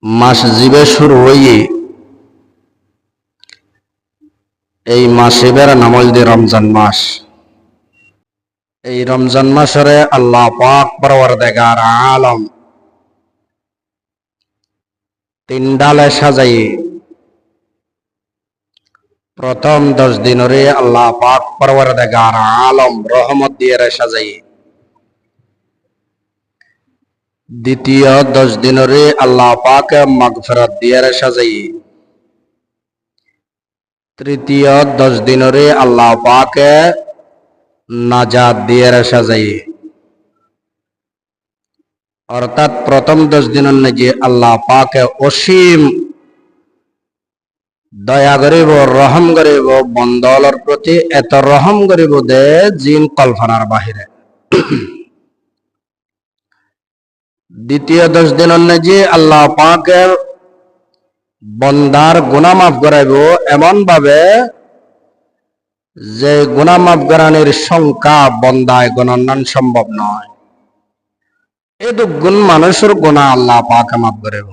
মাস জিবে শুরু হইয়ে এই মাসিবের নাম হইল রমজান মাস। এই রমজান মাসরে আল্লাহ পাক পরওয়ারদিগার আলম তিন ডালে সাজাই প্রথম 10 দিনরে আল্লাহ পাক পরওয়ারদিগার আলম রহমত দিয়ে সাজাই, দ্বিতীয় 10 দিনরে আল্লাহ পাক মাগফিরাত দিয়ে সাজাই, তৃতীয় 10 দিনরে আল্লাহ পাক নাজাত দিয়ে সাজাই। অর্থাৎ প্রথম 10 দিনের যে আল্লাহ পাকে অসীম দয়া করিব, রহম করিব বন্দলর প্রতি, এত রহম করিব দে জিন কল্পনার বাহিরে। দ্বিতীয় 10 দিনের যে আল্লাহ পাকে বন্দার গুনাহ মাফ করাইব এমন ভাবে যে গুনাহ মাফ করানোর সংখ্যা বন্দায় গণনা সম্ভব নয়। এই দুগুণ মানুষের গুনাহ আল্লাহ পাকে মাফ করিব।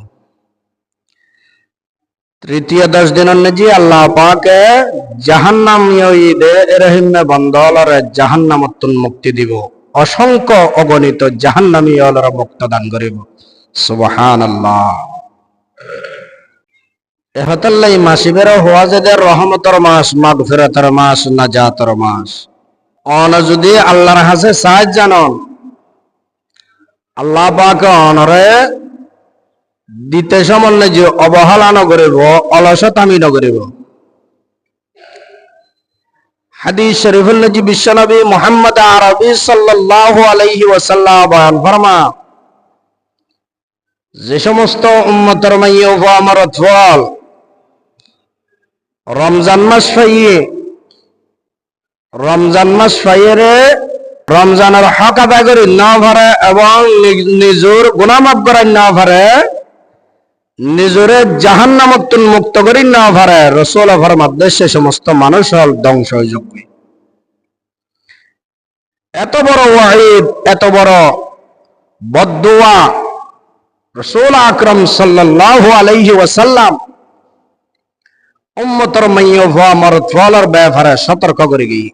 তৃতীয় 10 দিনের যে আল্লাহ পাকে জাহান্নামীয়দের রহিমে বন্দলরে জাহান্নামতুন মুক্তি দিব, অসংখ্য অগণিত জাহান্নামীয়লর মুক্ত দান করিব। সুবহানাল্লাহ। এহতাল্লাই মাসিবের হওয়া যে রহমতের মাস, মাগফিরাতের মাস, নাজাতের মাস। অন যদি আল্লাহর কাছে সাহায্য জানন, আল্লাহ পাক অনরে দিতে সমন্বয় যে অবহেলা নগরিব, অলসতামি নগরিব। হাদিস শরীফুল নজি বিশ্বনবী মুহাম্মদ আরবি সাল্লাল্লাহু আলাইহি ওয়াসাল্লাম বয়ান ফরমা, যে সমস্ত উম্মতের মাইয়া ও আমার ফল রমজান মাস পাইয়ে রমজানের হক আদায় করি না পারে এবং নিজের গুনাহ মাফ করাই না পারে, নিজরে জাহান্নামতুন মুক্ত করি না পারে, রাসূল ফরমাতে সে সমস্ত মানুষ হল ধ্বংস হয়ে যাবে। এত বড় ওয়াঈদ, এত বড় বদদুয়া রাসূল আকরাম সাল্লাল্লাহু আলাইহি ওয়াসাল্লাম উম্মতের মাইয়া ও আমার ফলের ব্যাপারে সতর্ক করে গই।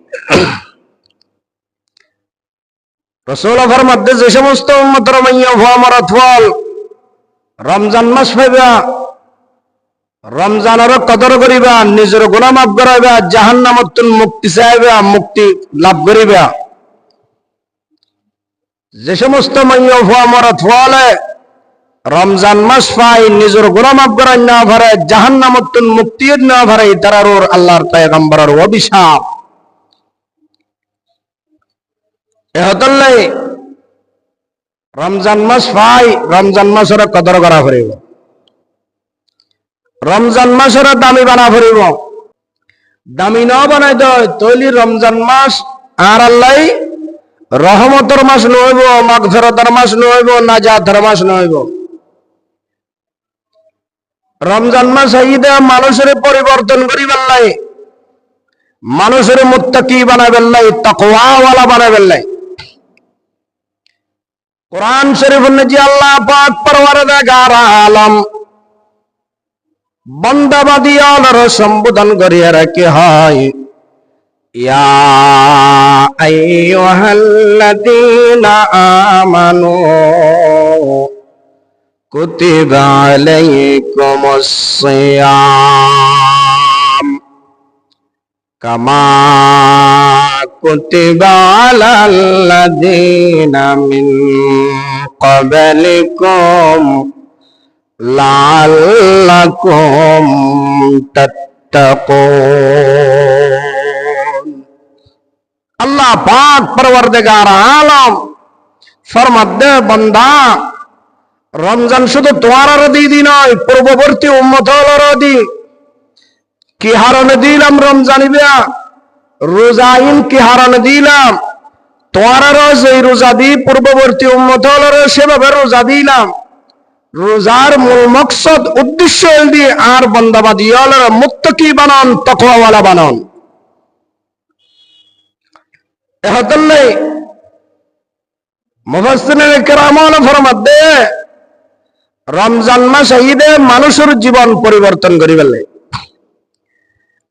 রাসূল ফরমাতে যে সমস্ত উম্মতের মাইয়া ও আমার ফল রমজান মাস পাইবা, রমজানের কদর করিবা, নিজের গুনাহ মাফ করাইবা, জাহান্নামতুন মুক্তি চাইবা, মুক্তি লাভ করিবা। যে সমস্ত মাইয়া ও আমার ফলে রমজান মাস পাই নিজের গুনাহ মাফ করাই না পারে, জাহান্নামতুন মুক্তি না পারে, তারার আল্লাহর পয়গম্বরের অভিশাপ। এহতাল্লাই রমজান মাস পাই, রমজান মাসের কদর করা ফুরিব, রমজান মাসের দামি বানা ফুরিব। দামি ন বানাই দেয় তৈলি রমজান মাস আর আল্লাহ রহমতের মাস নহইব, মাগফিরাতের মাস নহইব, নাজাতের মাস নহইব। রমজান মাস আইদে মানুষের পরিবর্তন করি বেল্লাই, মানুষের মুত্তাকি বানাই বেল্লাই, তাকওয়াওয়ালা বানাই বেল্লাই। কোরআন শরীফের যে আল্লাহ পাক পরওয়ারদিগার আলম বান্দাবাদী আল্লাহর সম্বোধন করিয়া রাখে হয়, ইয়া আইয়ুহাল্লাযীনা আমানু কুতিবা আলাইকুমুস সিয়াম কামা কুতিবা আলাল্লাযীনা মিন ক্বাবলিকুম লাআল্লাকুম তাত্তাকুন। আল্লাহ পাক পরওয়ারদিগার আলম ফরমাতে, বান্দা রমজান শুধু তোমার দিদি নয়, পূর্ববর্তী উম্মতের দি। কি হারণে দিলাম রমজানিবা রোজাইন, কি হারণে দিলাম তোমার যে রোজা দি পূর্ববর্তী উম্মতের সেভাবে রোজা দিলাম। রোজার মূল মকসদ উদ্দেশ্য দিয়ে আর বান্দাবাদী মুত্তাকি বানান, তাকওয়াওয়ালা বানান। এহতাল্লাই মুফাসসিরিনে কেরাম ফরমাতে, রমজান মাস ঈদে মানুষের জীবন পরিবর্তন করি ফেলে।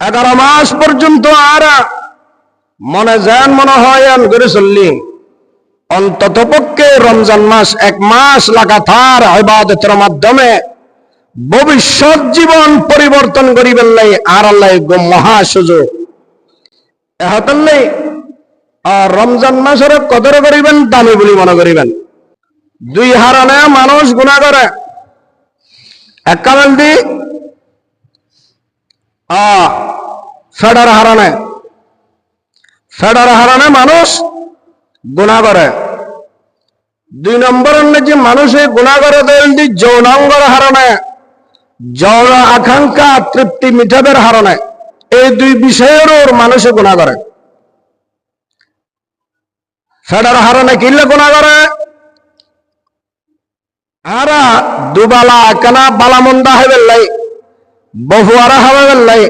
11 মাস পর্যন্ত আর মনে যান মনে হয় করে চললি, অন্তত পক্ষে রমজান মাস 1 মাস লাগাতার ইবাদতের মাধ্যমে ভবিষ্যৎ জীবন পরিবর্তন করি ফেললে আর আল্লাহ মহা সুযোগ। এহতাল্লাই আর রমজান মাসের কদর করিবেন, দামি বলে মনে করিবেন। 2 হারানে মানুষ গুনাহ করে, এক কারণ দি ফেডার হারানে মানুষ গুনাহ করে। 2 নম্বর যে মানুষে গুনাহ করে দি যৌনাঙ্গর হারানে, যৌন আকাঙ্ক্ষা তৃপ্তি মিঠাবের হারানে। এই 2 বিষয়ের ওর মানুষে গুনাহ করে। ফেডার হারানে কিনলে গুনাহ করে, আরা দুবালা কানা বালামন্দা হবে লাই, বহুয়ারা হবে লাই,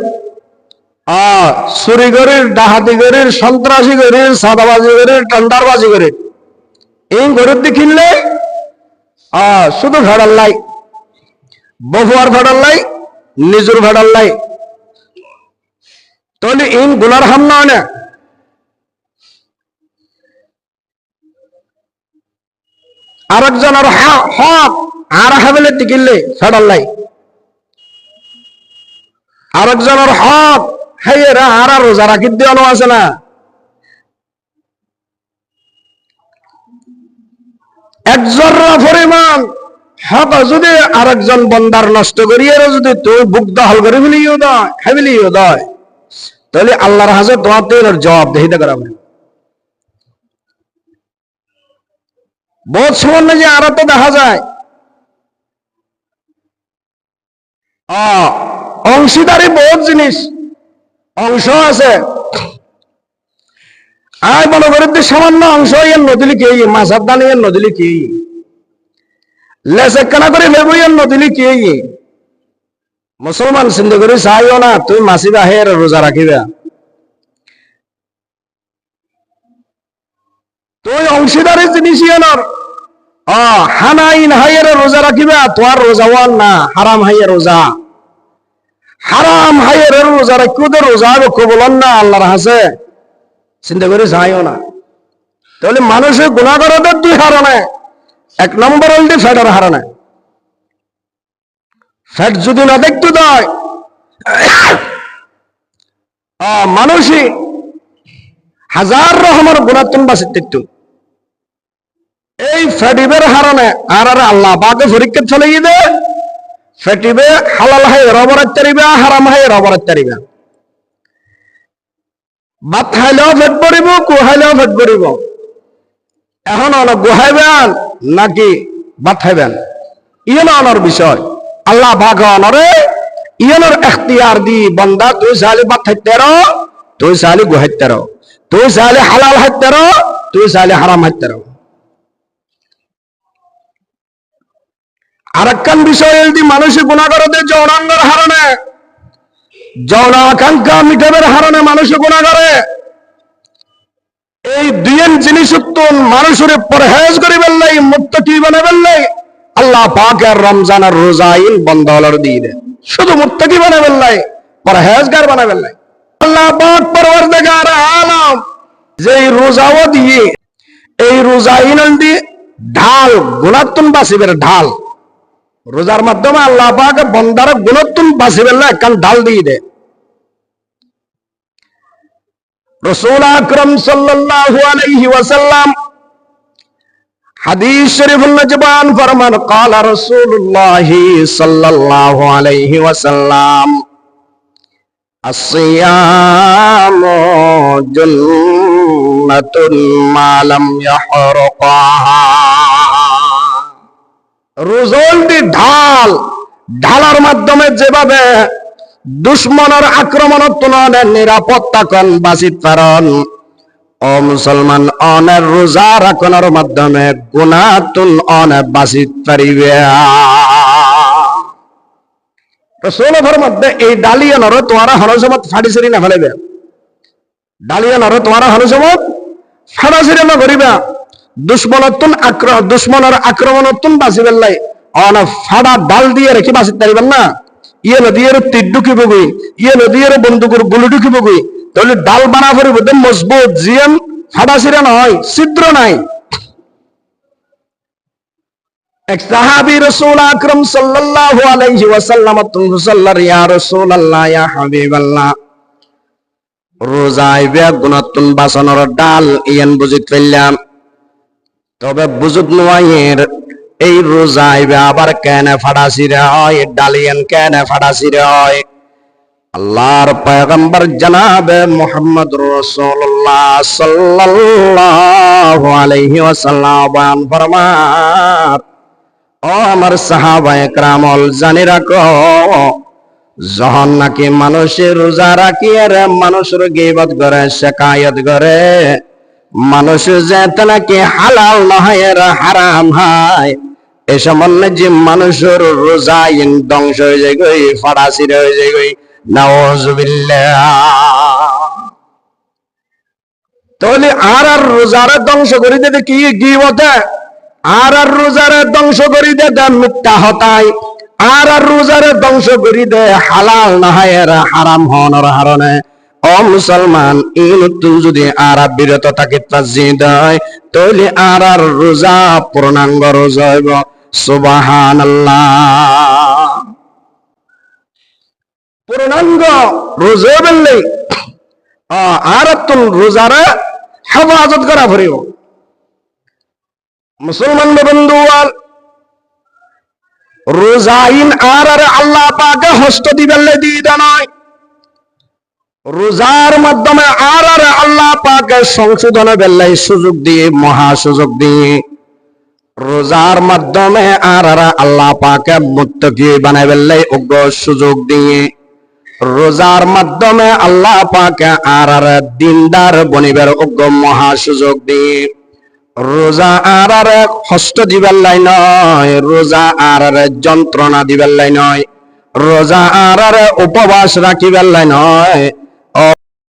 চুরি গরির, ডাহাতি গরির, সন্ত্রাসী গরির, সাদাবাজি গরির, টেন্ডারবাজি গরির, এই গরির দিয়ে কিনলে শুধু ভেড়ার লাই, বহুয়ার ভেড়ার লাই, নিজের ভেড়ার লাই। তাহলে এই গুনার হাম নয় না। আরেকজনের হক আর হাবেলে টিকিলে ফেডার লাই, আরেকজনের হক হাইয়েরা আর রোজা রাখি দেওয়ানো আছে না। একজনের পরিমাণ হক যদি আরেকজন বন্দার নষ্ট করিয়ে যদি তুই বুক দখল করে ফেলিও দয়, খাইলিও দয়, তাহলে আল্লাহর হাজে তোমার তো জবাব দেহিতে করা হবে। বহুত সামান্য যে আরো তো দেখা যায় অংশীদারি, বহুত জিনিস অংশ আছে। আয় মনে করেন সামান্য অংশ এর নদীলি কে মাছের দানি এর নদীলি কে লেসে কেনা করে লেবু এর নদীলি কে মুসলমান চিন্তা করে চাইও না তুই মাছিবা হে রোজা রাখিবা, তুই অংশীদারি জিনিস হানাইন হাইয়ের রোজা রাখিবা, তোমার রোজা ওয়ান না, হারাম হাইয়ের রোজা, হারাম হাইয়ের রোজা রাখিও তো রোজা কবুলন না আল্লাহর হাসে। চিন্তা করে যাইও না। তাহলে মানুষের গুনাহ করে 2 হারানে। 1 নম্বর হল ফেডার হারানে। ফেড যদি না দেখতে দেয় মানুষই হাজার রহমের গুণাত্মন বাসিত দেখতো। এই ফেটিবের হারানে আর আল্লাহ পাকে পরীক্ষা চলে গিয়ে ফেটিবে হালাল হাই রবরাত তারিবা, হারাম হাই রবরাত তারিবা। ভাত খাইলেও ফেট পড়িব, কুহাইলেও ফেট পড়িব। এখন গুহাইবেন নাকি ভাত খাইবেন ইয়েন অনর বিষয়। আল্লাহ পাক অনরে ইয়েনের এখতিয়ার দি বন্দা তুই চাইলে ভাত খাইতে রো, তুই চাইলে গুহাইতে রো, তুই চাইলে হালাল হাইতে রো, তুই চাইলে হারাম হাইতে রো। আরেকখান বিষয় যদি মানুষে গুনাহ করে যৌনাঙ্গের হারণে, যৌন আকাঙ্ক্ষা মিটাবের হারণে মানুষে গুনাহ করে। এই 2 জিনিস মানুষের পরহেজ করে ফেললেই, মুত্তাকি বানাবে ফেললেই আল্লাহ পাকের রমজানের রোজাইন বন্ধ হলার দিয়ে দেয়। শুধু মুত্তাকি বানাবে ফেললেই, পরহেজগার বানাবে ফেললেই আল্লাহ পাক পরওয়ারদিগার আলম যে রোজাও দিয়ে, এই রোজাইন দিয়ে ঢাল গুণাত্মন বাসিবের ঢাল, রোজার মাধ্যমে আল্লাহ পাক বন্দার গুণাত্মন বাসিবের একখান ঢাল দিয়ে দেয়। রাসূল আকরাম সাল্লাল্লাহু আলাইহি ওয়াসাল্লাম হাদিস শরীফুল জবান ফরমান ক্বালা রাসূলুল্লাহ সাল্লাল্লাহু আলাইহি ওয়াসাল্লাম as-siyamu jannatun ma lam yahruqaha। রোজার ঢাল, ঢালার মাধ্যমে যেভাবে দুশ্মনের আক্রমণ নিরাপত্তা কন বাঁচিত পারন, ও মুসলমান অনের রোজা রাখনের মাধ্যমে গুনাতুন অনে বাঁচিত পারিবে। রাসূলের মধ্যে এই ডালিয়ানর তোমারা হনসমত ফাড়িছিরি না ফেলেবে, ডালিয়ানর তোমারা হনসমত ফাড়াছিরি না করিবা। দুশ্মনের আক্রমণতুন বাঁচিবেন লাই অন ফাড়া ডাল দিয়ে রেখে বাঁচিতে পারিবেন না। ইয়ে নদীর তীর ঢুকিব গই, ইয়ে নদীর বন্দুকের গুলি ঢুকিব গই, তাহলে ডাল বানা পড়িব মজবুত জিয়ান ফাড়া ছিড়া নয়, ছিদ্র নাই। এক সাহাবী রাসূল আকরাম সাল্লাল্লাহু আলাইহি ওয়াসাল্লাম তুসাল্লার ইয়া রাসূলুল্লাহ ইয়া হাবিবাল্লাহ, রোজায় বে গুনাতুন বাসনর ডাল ইয়ান বুঝিত ফেললাম, তবে বুঝুত নয়ের এই রোজায় বে আবার কেন ফাড়াছিরে হয়, ডালিয়ান কেন ফাড়াছিরে হয়। আল্লাহর পয়গম্বর জনাবে মুহাম্মদ রাসূলুল্লাহ সাল্লাল্লাহু আলাইহি ওয়াসাল্লাম বয়ান ফরমান, ও আমার সাহাবায়ে কেরামল জানি রাখো, যখন নাকি মানুষের রোজা রাখি আর মানুষের গীবত করে শিকায়ত করে, মানুষ যেতে নাকি হালাল নহয় এর হারাম হয়, এ সামান্য যে মানুষের রোজা ধ্বংস হয়ে যায় গই, ফাড়াছির হয়ে যায় গই, নাউযুবিল্লাহ। তাহলে আর রোজারে ধ্বংস করে দিতে কি গীবতে, আর রোজারে ধ্বংস করে দিতে মিথ্যা হতায়, আর রোজারে ধ্বংস করে দে হালাল না হয় এর হারাম হওয়ার হারণে। ও মুসলমান, ইনতু যদি আর বিরত থাকে তাজিদ হয়, তাহলে আর রোজা পূর্ণাঙ্গ রোজা হইব। সুবহানাল্লাহ, পূর্ণাঙ্গ রোজা বললে আর তুল রোজারে হেফাজত করা পড়িব। মুসলমান বন্ধু, রোজাইন আর আল্লাহ পাকে হস্ত দিবেন দিয়ে নয়, রোজার মাধ্যমে আর আল্লাহ পাকে সংশোধন বেল্লাই সুযোগ দিয়ে, মহা সুযোগ দিয়ে, রোজার মাধ্যমে আর আল্লাহ পাকে মুত্তাকি বানাই বেল্লাই উগ্র সুযোগ দিয়ে, রোজার মাধ্যমে আল্লাহ পাকে আর দিনদার বনিবের উগ্র মহা সুযোগ দিয়ে, রোজা আর হস্ত দিবার লাই নয়, রোজা আর যন্ত্রণা দিবার লাই নয়, রোজা আর উপবাস রাখিবার লাই নয়,